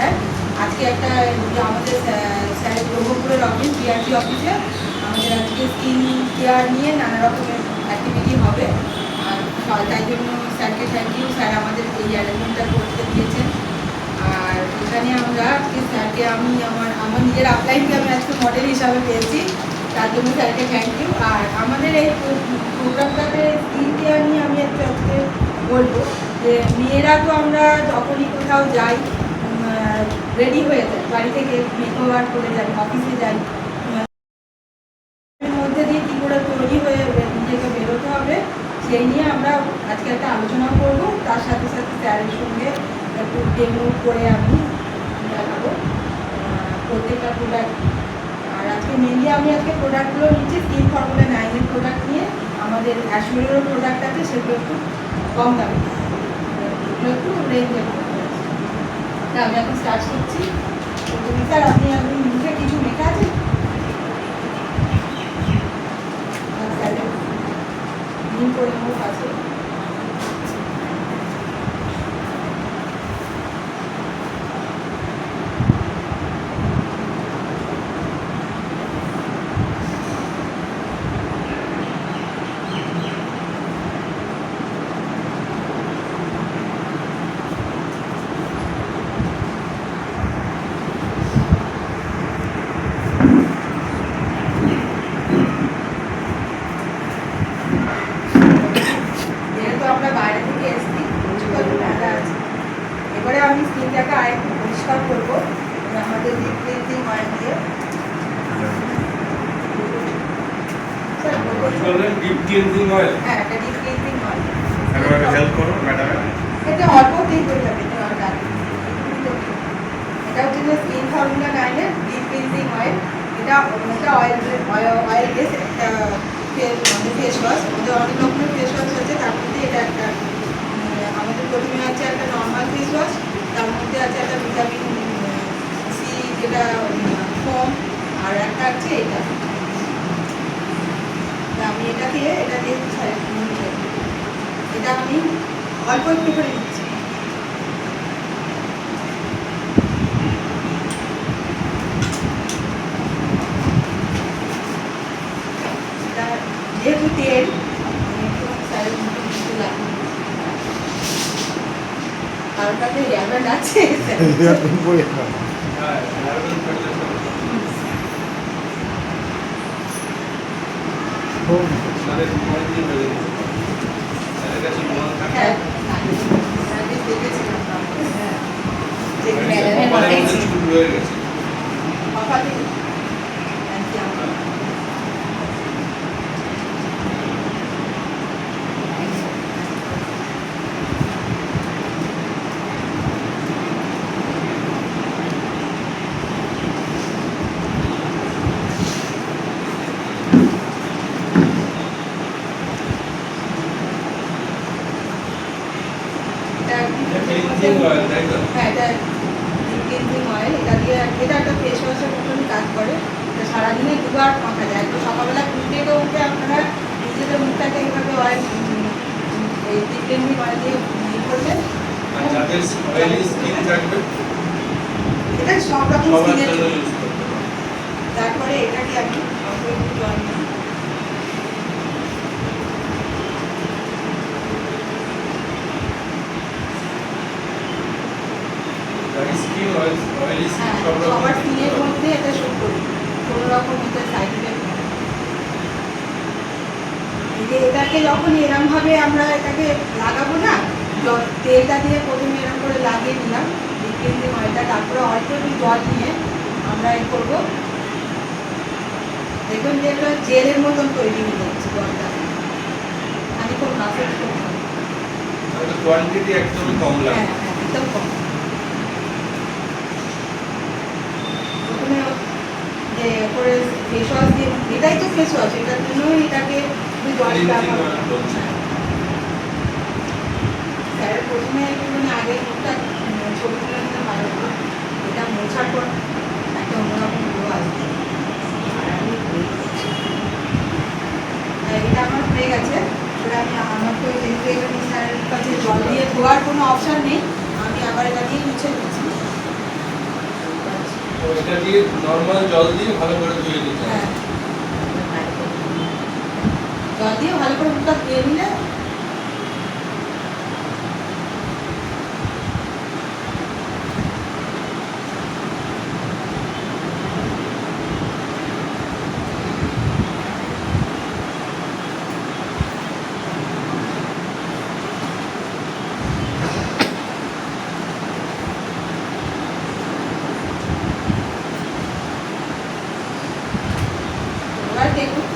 Sir আজকে একটা আমাদের স্যারের ব্রহ্মপুরের অফিস বিআরটি অফিসে আমাদের আজকে স্কিন কেয়ার নিয়ে নানা রকমের অ্যাক্টিভিটি হবে। আর তাই জন্য স্যারকে থ্যাংক ইউ, স্যার আমাদের এই অ্যারেঞ্জমেন্টটা করতে দিয়েছেন। আর এখানে আমরা আজকে স্যারকে আমি আমার নিজের আপলাইনকে আমি আজকে মডেল হিসাবে পেয়েছি, তার জন্য স্যারকে থ্যাংক ইউ। আর আমাদের এই প্রোগ্রামটাতে স্কিন কেয়ার নিয়ে আমি একটু আজকে বলবো যে মেয়েরা তো আমরা যখনই কোথাও যাই রেডি হয়ে যাই, বাড়ি থেকে মেকওভার করে যাই, অফিসে যাই, এর মধ্যে দিয়ে কী করে তৈরি হয়ে নিজেকে বেরোতে হবে সেই নিয়ে আমরা আজকে একটা আলোচনা করব। তার সাথে সাথে স্যারের সঙ্গে একটু ডেমো করে আমি দেখাবো প্রত্যেকটা প্রোডাক্ট। আর আজকে মেনলি আমি আজকে প্রোডাক্টগুলো নিচ্ছি স্কিন ফর্মুলা 9-এর প্রোডাক্ট নিয়ে। আমাদের অ্যাশোরেরও প্রোডাক্ট আছে, সেগুলো একটু কম দামে, এগুলো একটু রেঞ্জের। আমি এখন স্টার্ট করছি। স্যার আপনি মুখে কিছু লেখা আছে? করে মুখ আছে। এবারে আমি স্কিনটাকে আরেকটু পরিষ্কার করবো আমাদের ডিপ ক্লিনজিং অয়েল দিয়ে। ডিপ ক্লিনজিং অয়েল, হ্যাঁ এটা ডিপ ক্লিনজিং অয়েল। আমাকে হেল্প করো ম্যাডাম। এটা অল্প দিন হয়ে যাবে। এটা হচ্ছে যে স্কিন ফর্মুলা 9-এর ডিপ ক্লিনজিং অয়েল। এটা অয়েল বেস একটা ফেস ওয়াশ। আমাদের অনেক রকমের ফেস ওয়াশ আছে, তার মধ্যে এটা একটা আমাদের প্রথমে আছে একটা নর্মাল ফেস ওয়াশ, তার মধ্যে আছে একটা ভিটামিন সি যেটা ফোম, আর একটা আছে এটা। আমি এটা দিয়ে এটা আমি অল্প একটু করে দিচ্ছি। যেহেতু তেল কারোর কাছে র্যাবেন্ড আছে এটা একটা ফেস ওয়াশের মতনই কাজ করে। সারাদিনে দুবার মাখা যায়। তো সকালবেলা ঘুম থেকে উঠে আপনারা নিজেদের মুখটাকে এইভাবে অয়েল এই ডিপ ক্লিনজিং অয়েল দিয়ে করবেন। এটা সব রকম স্কিনের জন্য। তারপরে এটাকে আমি অল্প একটু জল দিই। সবার স্কিনের মধ্যে এটা শুট করি, কোনো রকম এটা সাইড ইফেক্ট নেই। এটাকে যখন এরমভাবে আমরা এটাকে লাগাবো না, তেলটা দিয়ে প্রথমে এরম করে লাগিয়ে নিলাম ডিপ ক্লিনজিং অয়েলটা, তারপরে অল্প একটু জল নিয়ে আমরা এ করবো। দেখুন যে এটা জেলের মতন তৈরি হয়ে যাচ্ছে জলটা। আমি খুব মাসাজ করতাম, কোয়ান্টিটি একদমই কম লাগে। হ্যাঁ একদম কম। যে করে ফেস ওয়াশ দিয়ে, এটাই তো ফেস ওয়াশ, এটার জন্যই এটাকে জল ব্যবহার করছে। স্যারের প্রথমে একটুখানি আগে মুখটা ছবি তুলে নিতে ভালো হতো, এটা মোছার পর একটা অন্যরকম গ্লো আসবে। এটা আমার হয়ে গেছে। এবার আমার তো যেহেতু এখানে স্যারের কাছে জল দিয়ে ধোয়ার কোনো অপশান নেই, আমি আবার এটা দিয়ে মুছে দিচ্ছি। এটা দিয়ে নর্মাল জল দিয়ে ভালো করে ধুয়ে নিতে হবে। হ্যাঁ, জল দিয়ে ভালো করে মুখটা ধুয়ে নিলে এবার দেখুন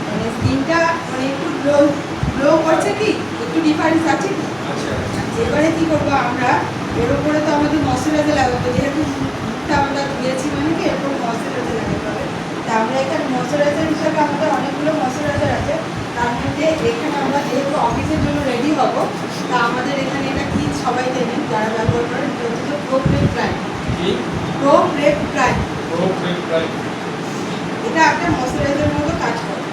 মানে স্কিনটা মানে একটু গ্লো করছে কি, একটু ডিফারেন্স আছে কি। আচ্ছা এবারে কি করবো আমরা, এর উপরে তো আমাদের ময়শ্চারাইজার লাগাবো, যেহেতু মুখটা আমরা ধুয়েছি মানে কি এরপর ময়শ্চারাইজার লাগাতে হবে। তা আমরা এখানে ময়শ্চারাইজার হিসাবে আমাদের অনেকগুলো ময়শ্চারাইজার আছে, তার মধ্যে এখানে আমরা যেহেতু অফিসের জন্য রেডি হব, তা আমাদের এখানে এটা কি সবাই জানেন যারা ব্যবহার করেন, এটা হচ্ছে প্রো প্রেপ প্রাইম। কি প্রো প্রেপ প্রাইম পুরো ফ্রেশ প্রাইস এটা একটা ময়শ্চারাইজারের মতো কাজ করে।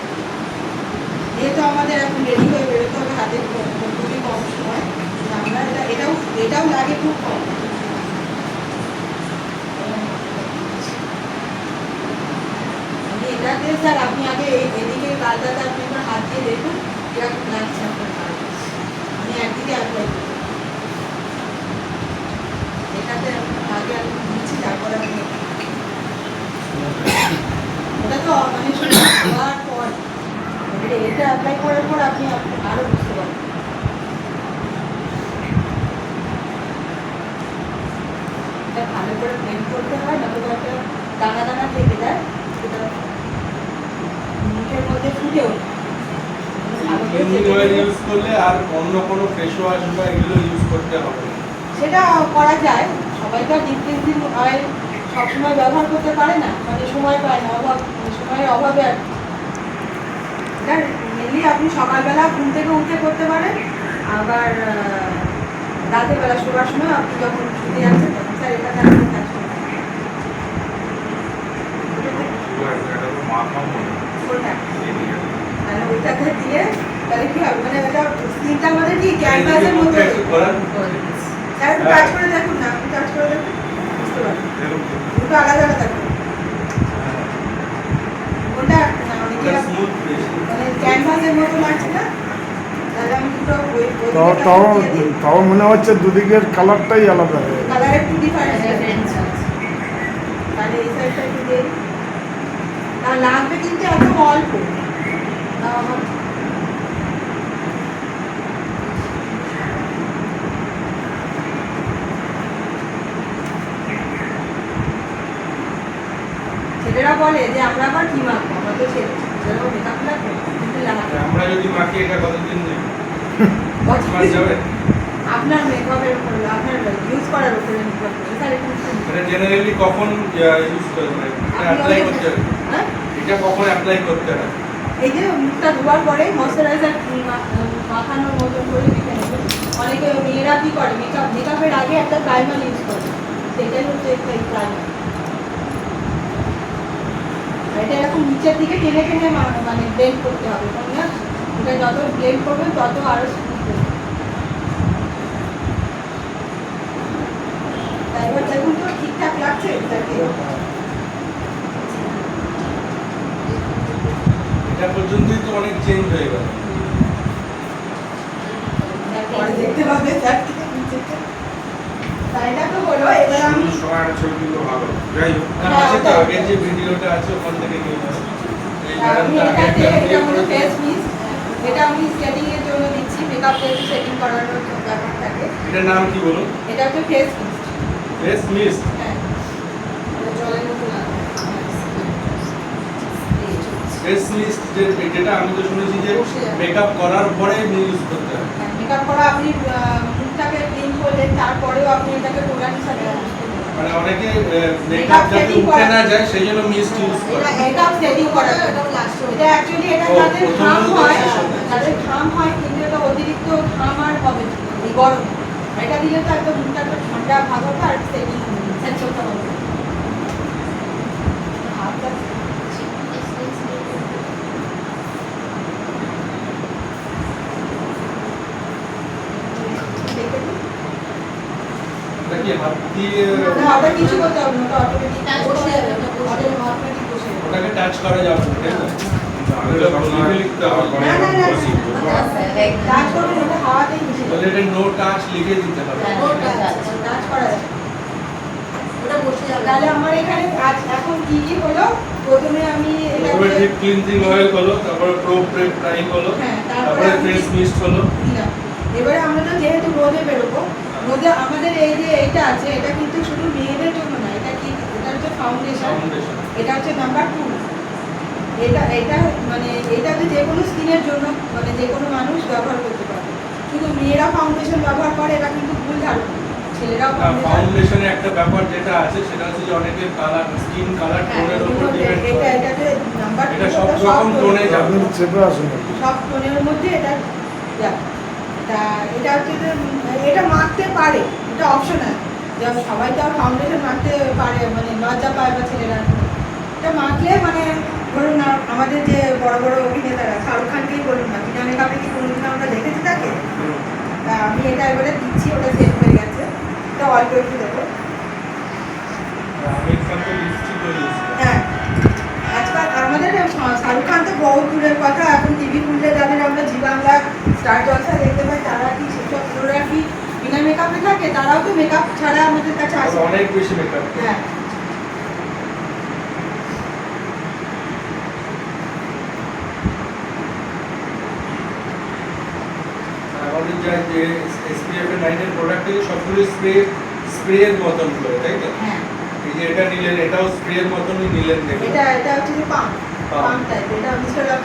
যেহেতু আমাদের এখন রেডি হয়ে বেরোতে হবে, হাতে খুবই কম সময়, আমরা এটাও লাগে খুব কম। এটাতে স্যার আপনি আগে এদিকে গালটাতে আপনি একবার হাত দিয়ে দেখুন এরকম লাগছে আপনার গাল। আমি একদিকে অ্যাপ্লাই করি, এটাতে আগে আমি দিচ্ছি, তারপর আমি ওটা তো মানে শুধু হওয়ার পর এটা অ্যাপ্লাই করার পর আপনি আরও বুঝতে পারবেন। এটা ভালো করে ব্লেন্ড করতে হয়, নয়তো একটা দানা দানা থেকে যায়, সেটা মুখের মধ্যে ফুটে ওঠে। ভালো করে ক্লিনজিং চেপে অয়েল দিলে ইউজ করলে আর অন্য কোনো ফেস ওয়াশ বা এগুলো ইউজ করতে হবে না। সেটা করা যায়, সবাই তো ডিপ ক্লিনজিং অয়েল সবসময় ব্যবহার করতে পারে না, মানে সময় পায় না, সময়ের অভাবে আর কি। এটা মেনলি আপনি সকালবেলা ঘুম থেকে উঠে করতে পারেন, আবার রাতের বেলা শোবার সময় আপনি যখন শুতে যাচ্ছেন তখন স্যার এটা কাজ করতে মানে ওইটাতে দিয়ে তাহলে কি হবে, মানে ওটা স্কিনটার মধ্যে কি ক্যানভাসের মধ্যে স্যার একটু কাজ করে দেখুন না, আপনি কাজ করে দেখুন বুঝতে পারবেন, দুটো আলাদা আলাদা করে ওটা না অনেকে স্মুথ মানে ক্যানভাসের মতো লাগছে না, তাহলে আমি দুটো তাও মনে হচ্ছে দুদিকের কালারটাই আলাদা হয়ে গেছে। কালার একটু ডিফারেন্স আছে, তাহলে এই সাইডটা একটু দেই। আর লাগবে কিন্তু একদম অল্প, তাও আমার ছেলেরা বলে যে আমরা আবার কি মাখবো, আমরা তো ছেলেরাও মেকআপ লাগবে কিন্তু লাগাতে আমরা যদি মাখি এটা কতদিন নেই হবে। মাস যাবে। আপনার মেকআপের উপর, আপনার ইউজ করার উপরে নির্ভর করে স্যার একটু এটা জেনারেলি কখন ইউজ করবে, এটা অ্যাপ্লাই করতে হবে, হ্যাঁ এটা কখন অ্যাপ্লাই করতে হবে? এই যে মুখটা ধোয়ার পরে ময়শ্চারাইজার মাখানোর মতন করে মেখে নেবেন। অনেকে মেয়েরা কি করে মেকআপের আগে একটা প্রাইমার ইউজ করে, সেটাই হচ্ছে একটা প্রাইমার। এটা এরকম নিচের দিকে টেনে টেনে মানে ব্লেন্ড করতে হবে, না এটা যত ব্লেন্ড করবেন তত আরো স্মুথ হবে। তাই এবার দেখুন তো ঠিকঠাক লাগছে এটাকে। এটা পর্যন্তই তো অনেক চেঞ্জ হয়ে গেল। পরে দেখতে পাবে স্যার তাই এটা তো হলো। এবার আমি সময় ছবিগুলো ভালো যাই হোক হ্যাঁ, আছে তো ওটাই। আগের যে ভিডিওটা আছে ওখান থেকে নিয়ে যাও। এই আমি ম্যাডামটা আগে এটাতে একটা এটা ভিডিও হলো করেছে। ফেস মিস্ট, এটা আমি সেটিং এর জন্য দিচ্ছি, মেকআপ যেহেতু সেটিং করানোর ব্যাপার থাকে। এটার নাম কি বলুন? এটা হচ্ছে ফেস মিস্ট। Face mist. হ্যাঁ এটা জলের মতো লাগে। ফেস মিস্ট যেটা আমি তো শুনেছি যে মেকআপ করার পরে ইউজ করতে হয়। মেকআপ করা আপনি মুখটাকে ক্লিন করলেন, তারপরেও আপনি এটাকে টোনার হিসাবে ইউজ করতে পারেন। মানে অনেকে মেকআপ Makeup যাতে setting উঠে করা। না যায় সেই জন্য মিস্ট ইউজ করে। এটা মেকআপ সেটিং করা, এটা অ্যাকচুয়ালি এটা ও, যাদের প্রথম ঘাম দিকে হয়, শেষ হবে। যাদের ঘাম হয় কিন্তু এটা অতিরিক্ত ঘাম আর হবে না এই গরমে। এটা দিলে তো একদম মুখটা একটা ঠান্ডা ভাব হবে আর সেটিং সেন্সরটা হবে। হাতটা দেখে নিন। এটা কি হাত কি না ওটা কিছু করতে হবে না, ওটা অটোমেটিক Touch বসে করা যাবে, যাবে, বসে যাবে। অটোমেটিক বসে যাবে। ওটাকে টাচ করা যাবে না, তাই না? তাহলে তখন আর লিখতে হবে। না, না, না, বসি, না, বসবো। টাচ করবেন, ওটা হাওয়াতেই মিশে তাহলে যাবে। এটা নো টাচ লিখে দিতে হবে। হ্যাঁ। টাচ করা যাবে। ওটা বসে যাবে। তাহলে আমার এখানে কাজ এখন কি কি হলো? প্রথমে আমি তারপরে এটাকে ডিপ ক্লিনজিং অয়েল হলো, তারপরে প্রো প্রাইম হলো, হ্যাঁ, তারপরে তারপরে আমি- ফেস মিস্ট হলো। দিলাম। এবারে আমরা তো যেহেতু রোদে বেরোবো, রোদে আমাদের এই যে এইটা আছে, এটা কিন্তু শুধু মেয়েদের জন্য না, এটা কি, এটা হচ্ছে ফাউন্ডেশন, ফাউন্ডেশন। এটা হচ্ছে নাম্বার 2। এটা মানে এটা হচ্ছে যে কোনো স্কিনের জন্য, মানে যে কোনো মানুষ ব্যবহার করতে পারে। শুধু মেয়েরা ফাউন্ডেশন ব্যবহার করে, এটা কিন্তু ভুল ধারণা। ছেলেরাও ফাউন্ডেশন, ফাউন্ডেশনে একটা ব্যাপার যেটা আছে সেটা হচ্ছে যে অনেকের কালার, স্কিন কালার হ্যাঁ, টোনের উপর ডিপেন্ড এটা করে। এটাতে নাম্বার এটা সব রকম টোনে যাবে। আপনি চেপে আসুন একটু। সব টোনের মধ্যে এটা যাবে। তা এটা হচ্ছে যে এটা মাখতে পারে, এটা অপশনাল। যেমন সবাই তো আর ফাউন্ডেশন মাখতে পারে, মানে লজ্জা পায় বা ছেলেরা। এটা মাখলে মানে ধরুন না, আমাদের যে বড় বড় অভিনেতারা, শাহরুখ খানকেই বলুন না, বিনা মেকআপে কি কোনোদিন আমরা দেখেছি তাকে? তা আমি এটা এবারে দিচ্ছি, ওটা সেট হয়ে গেছে। এটা অল্প একটু দেবো। আমির খান তো লিপস্টিক ইউজ করে। হ্যাঁ, আজকাল আমাদের শাহরুখ খান তো বহু দূরের কথা, এখন টিভি খুললে যাদের আমরা জি বাংলা স্টার জলসা দেখতে পাই, তারা কি সেসব ফটোগ্রাফি বিনা মেকআপে থাকে? তারাও তো মেকআপ ছাড়া আমাদের কাছে আসে। অনেক বেশি মেকআপ। হ্যাঁ, আমাদের যা যে SPF 9 এর প্রোডাক্ট আছে সবগুলো স্প্রের মতন করে, তাই তো? হ্যাঁ, এই যে এটা নিলেন, এটাও স্প্রের মতনই নিলেন দেখুন। এটা হচ্ছে যে পাম্প Pump। টাইপ, এটা মিস্টার লাভ